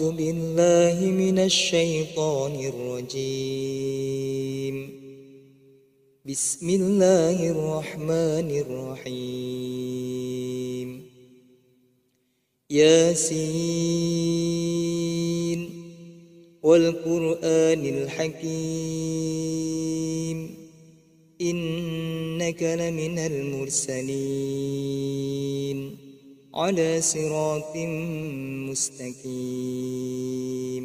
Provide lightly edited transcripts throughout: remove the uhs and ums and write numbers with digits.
أعوذ بالله من الشيطان الرجيم. بسم الله الرحمن الرحيم. ياسين والقرآن الحكيم إنك لمن المرسلين على صراط مستقيم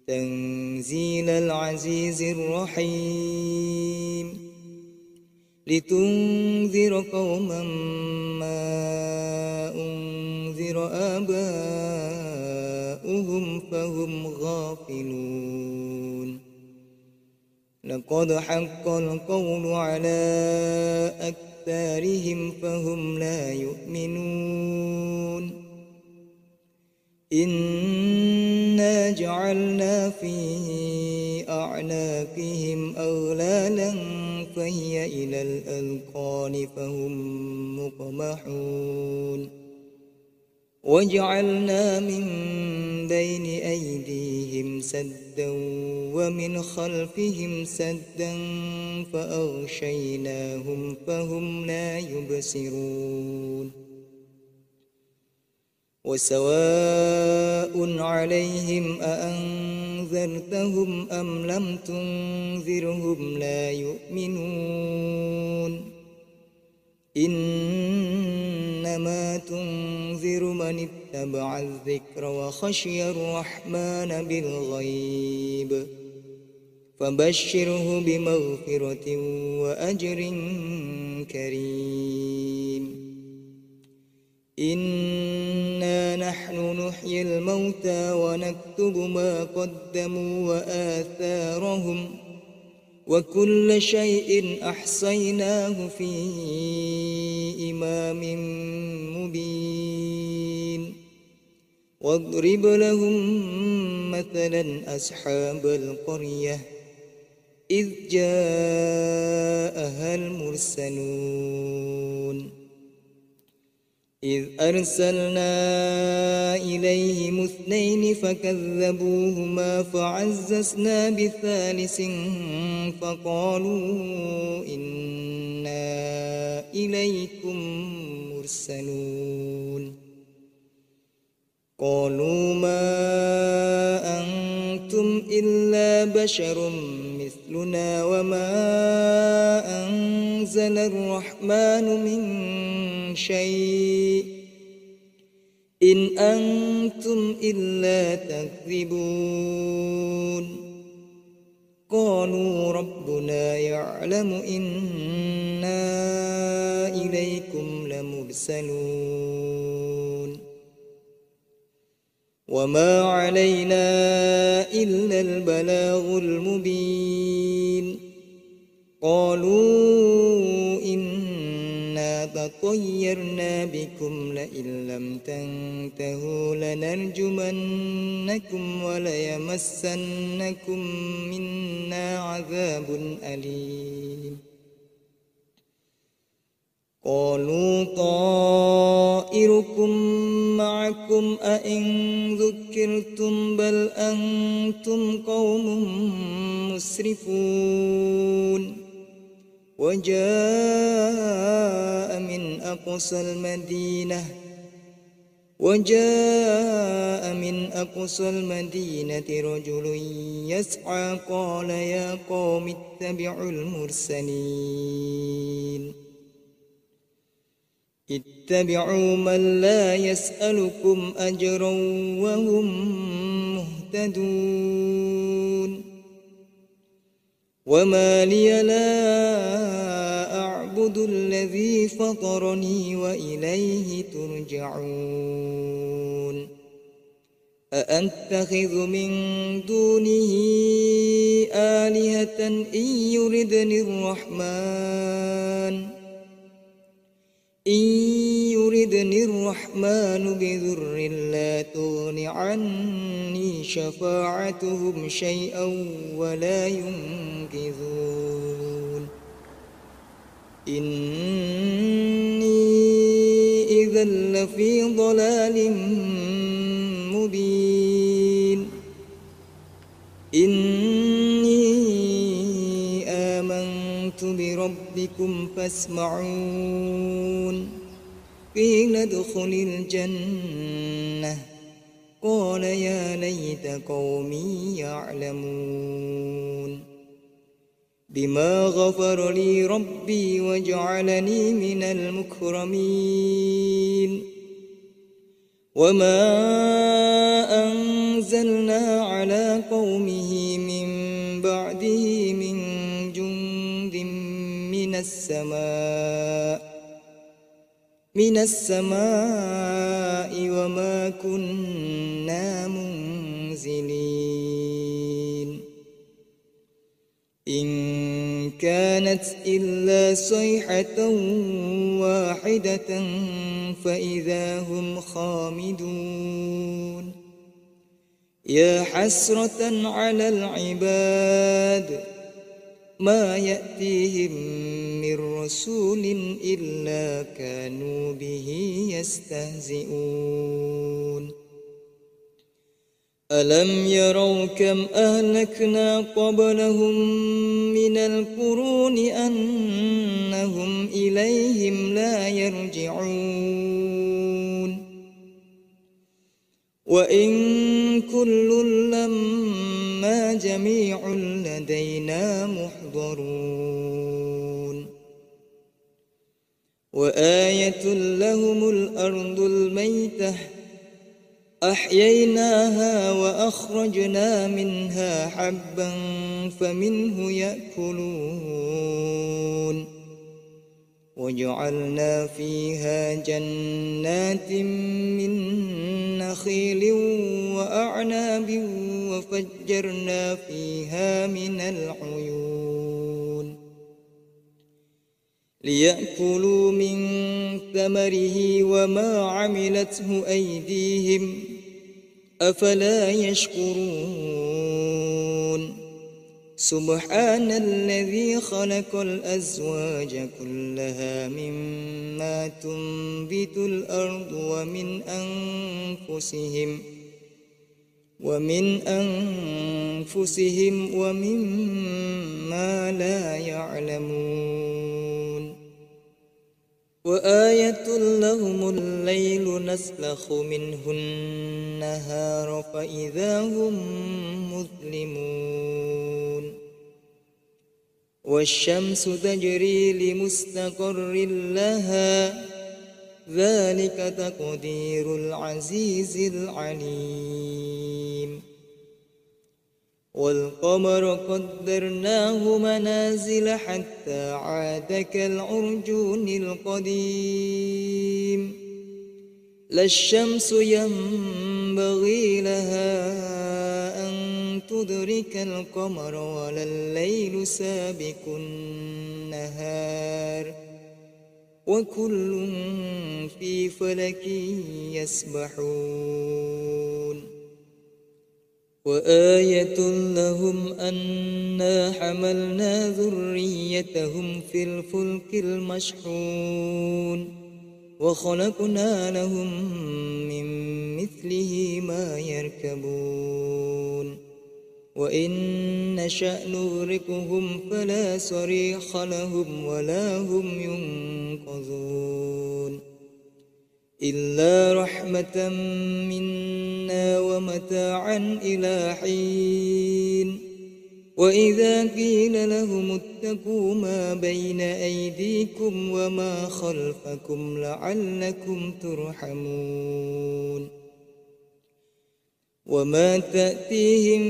تنزيل العزيز الرحيم لتنذر قوما ما أنذر آباؤهم فهم غافلون. لقد حق القول على أكثرهم فهم لا يؤمنون. إنا جعلنا في أعناقهم أغلالا فهي إلى الأذقان فهم مقمحون. وجعلنا من بين أيديهم سدا ومن خلفهم سدا فأغشيناهم فهم لا يبصرون. وسواء عليهم أأنذرتهم أم لم تنذرهم لا يؤمنون. إنما تنذر من اتبع الذكر وخشي الرحمن بالغيب فبشره بمغفرة وأجر كريم. إنا نحن نحيي الموتى ونكتب ما قدموا وآثارهم وكل شيء أحصيناه في إمام مبين. واضرب لهم مثلا أصحاب القرية إذ جاءها المرسلون إذ أرسلنا إليهم اثنين فكذبوهما فعززنا بثالث فقالوا إنا إليكم مرسلون. قالوا ما أنتم إلا بشر مثلنا وما أنزل الرحمن من شيء إن أنتم إلا تكذبون. قالوا ربنا يعلم إنا إليكم لمرسلون وما علينا إلا البلاغ المبين. قالوا إنا تطيرنا بكم لئن لم تنتهوا لنرجمنكم وليمسنكم منا عذاب أليم. قالوا طائركم معكم أئن ذكرتم بل أنتم قوم مسرفون. وجاء من أقصى المدينة رجل يسعى قال يا قوم اتبعوا المرسلين اتبعوا من لا يسألكم أجرا وهم مهتدون. وما لي لا أعبد الذي فطرني وإليه ترجعون. أأتخذ من دونه آلهة إن يردني الرحمن بضر لا تغن عني شفاعتهم شيئا ولا ينقذون. إني إذا لفي ضلال مبين. إني آمنت بربكم فاسمعون قيل ادخل الجنة قال يا ليت قومي يعلمون بما غفر لي ربي وجعلني من المكرمين وما أنزلنا على قومه من بعده من جند من السماء وما كنا منزلين إن كانت إلا صيحة واحدة فإذا هم خامدون يا حسرة على العباد ما يأتيهم من رسول إلا كانوا به يستهزئون ألم يروا كم أهلكنا قبلهم من القرون أنهم إليهم لا يرجعون وإن كل لما جميع لدينا محضرون وآية لهم الأرض الميتة أحييناها وأخرجنا منها حبا فمنه يأكلون وجعلنا فيها جنات من نخيل وأعناب وفجرنا فيها من العيون ليأكلوا من ثمره وما عملته أيديهم أفلا يشكرون سبحان الذي خلق الأزواج كلها مما تنبت الأرض ومن أنفسهم ومما لا يعلمون وآية لهم الليل نسلخ منه النهار فإذا هم مظلمون والشمس تجري لمستقر لها ذلك تقدير العزيز العليم والقمر قدرناه منازل حتى عاد كالعرجون القديم لا الشمس ينبغي لها أن تدرك القمر ولا الليل سابق النهار وكل في فلك يسبحون وآية لهم أنا حملنا ذريتهم في الفلك المشحون وخلقنا لهم من مثله ما يركبون وإن نشأ نغرقهم فلا صريخ لهم ولا هم ينقذون إلا رحمة منا ومتاعا إلى حين وإذا قيل لهم اتقوا ما بين أيديكم وما خلفكم لعلكم ترحمون وما تأتيهم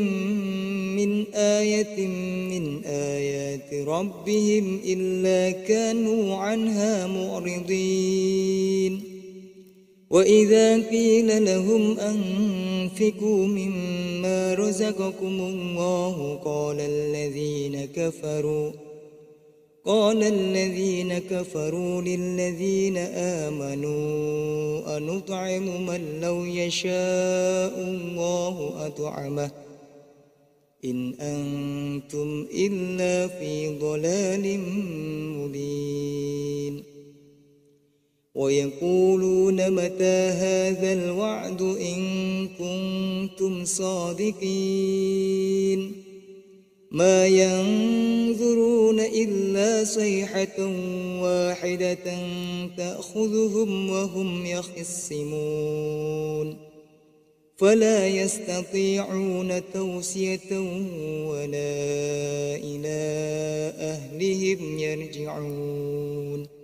من آية من آيات ربهم إلا كانوا عنها معرضين وإذا قيل لهم أنفقوا مما رزقكم الله قال الذين كفروا للذين آمنوا أنطعم من لو يشاء الله أطعمه إن أنتم إلا في ضلال مبين ويقولون متى هذا الوعد إن كنتم صادقين ما ينظرون إلا صيحة واحدة تأخذهم وهم يخصمون فلا يستطيعون توصية ولا إلى أهلهم يرجعون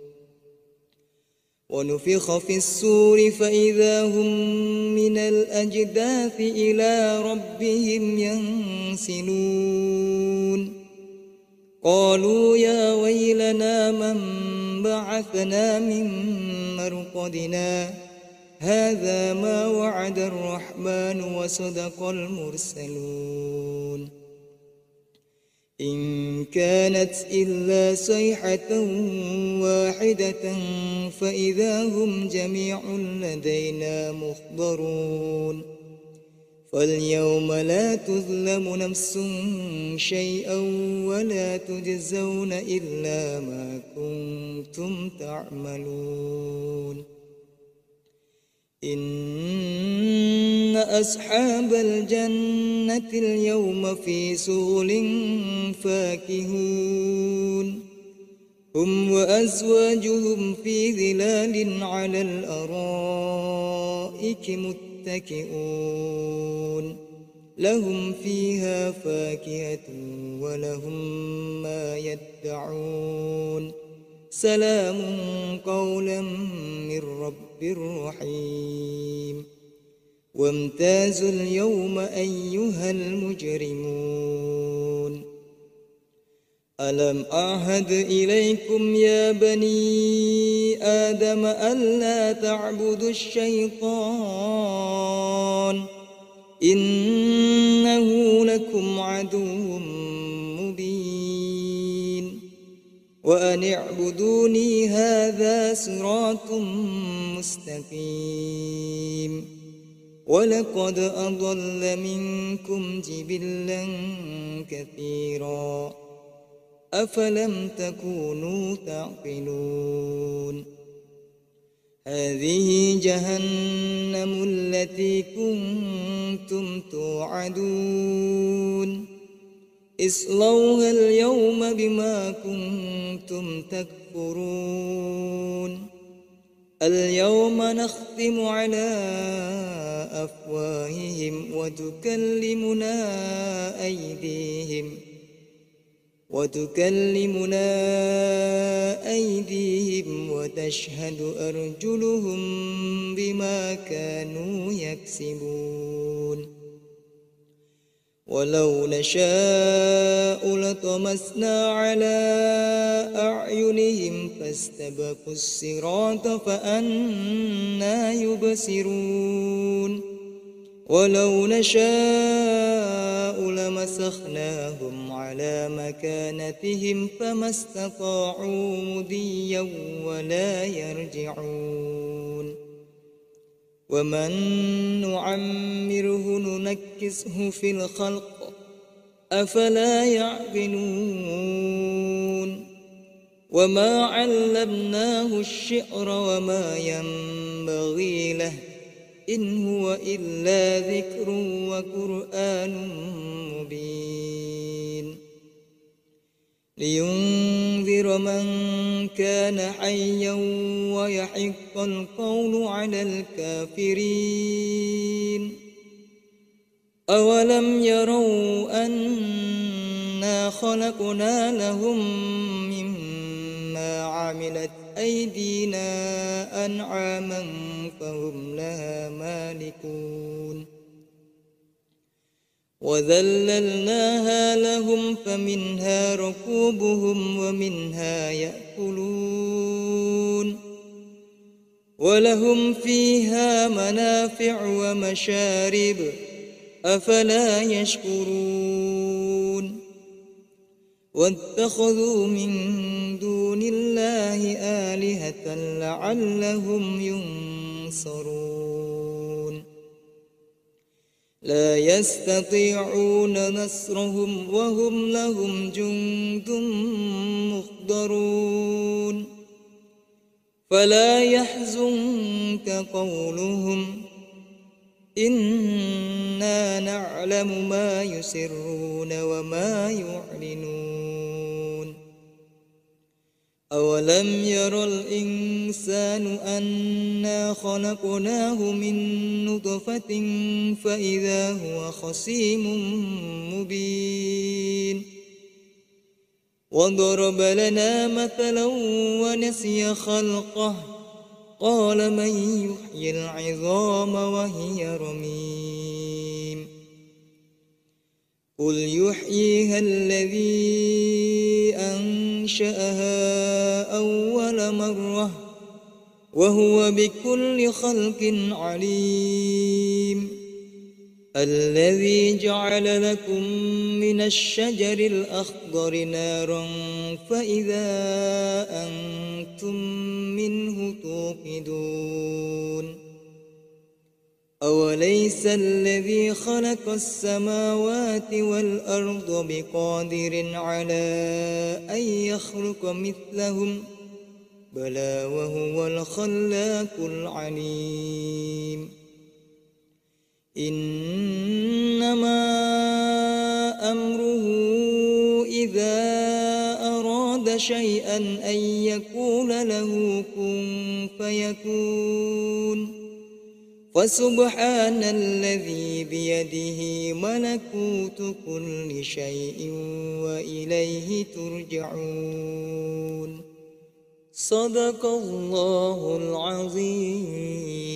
ونفخ في الصور فإذا هم من الأجداث إلى ربهم ينسلون قالوا يا ويلنا من بعثنا من مرقدنا هذا ما وعد الرحمن وصدق المرسلون إن كانت إلا صيحة واحدة فإذا هم جميع لدينا محضرون فاليوم لا تظلم نفس شيئا ولا تجزون إلا ما كنتم تعملون إن أصحاب الجنة اليوم في شغل فاكهون هم وأزواجهم في ظلال على الأرائك متكئون لهم فيها فاكهة ولهم ما يدعون سلام قولا من رب رحيم وامتازوا اليوم أيها المجرمون ألم أعهد إليكم يا بني آدم ألا تعبدوا الشيطان إنه لكم عدو مبين وأن اعبدوني هذا صراط مستقيم ولقد أضل منكم جبلا كثيرا أفلم تكونوا تعقلون هذه جهنم التي كنتم توعدون اصلوها اليوم بما كنتم تكفرون اليوم نختم على أفواههم وتكلمنا أيديهم وتشهد أرجلهم بما كانوا يكسبون ولو نشاء لطمسنا على أعينهم فاستبقوا الصراط فأنى يبصرون ولو نشاء لمسخناهم على مكانتهم فما استطاعوا مضيا ولا يرجعون ومن نعمره ننكسه في الخلق أفلا يعقلون وما علمناه الشعر وما ينبغي له إن هو إلا ذكر وقرآن مبين لينذر من كان حيا ويحق القول على الكافرين أولم يروا أنا خلقنا لهم مما عملت أيدينا أنعاما فهم لها مالكون وذللناها لهم فمنها ركوبهم ومنها يأكلون ولهم فيها منافع ومشارب أفلا يشكرون واتخذوا من دون الله آلهة لعلهم ينصرون لا يستطيعون نصرهم وهم لهم جند محضرون فلا يحزنك قولهم إنا نعلم ما يسرون وما يعلنون أولم ير الإنسان أنا خلقناه من نطفة فإذا هو خصيم مبين وضرب لنا مثلا ونسي خلقه قال من يحيي العظام وهي رميم قل يحييها الذي أنشأها أول مرة وهو بكل خلق عليم الذي جعل لكم من الشجر الأخضر نارا فإذا أنتم منه توقدون أوليس الذي خلق السماوات والأرض بقادر على أن يخلق مثلهم بلى وهو الخلاق العليم إنما أمره إذا أراد شيئا أن يقول له كن فيكون فسبحان الذي بيده ملكوت كل شيء وإليه ترجعون صدق الله العظيم.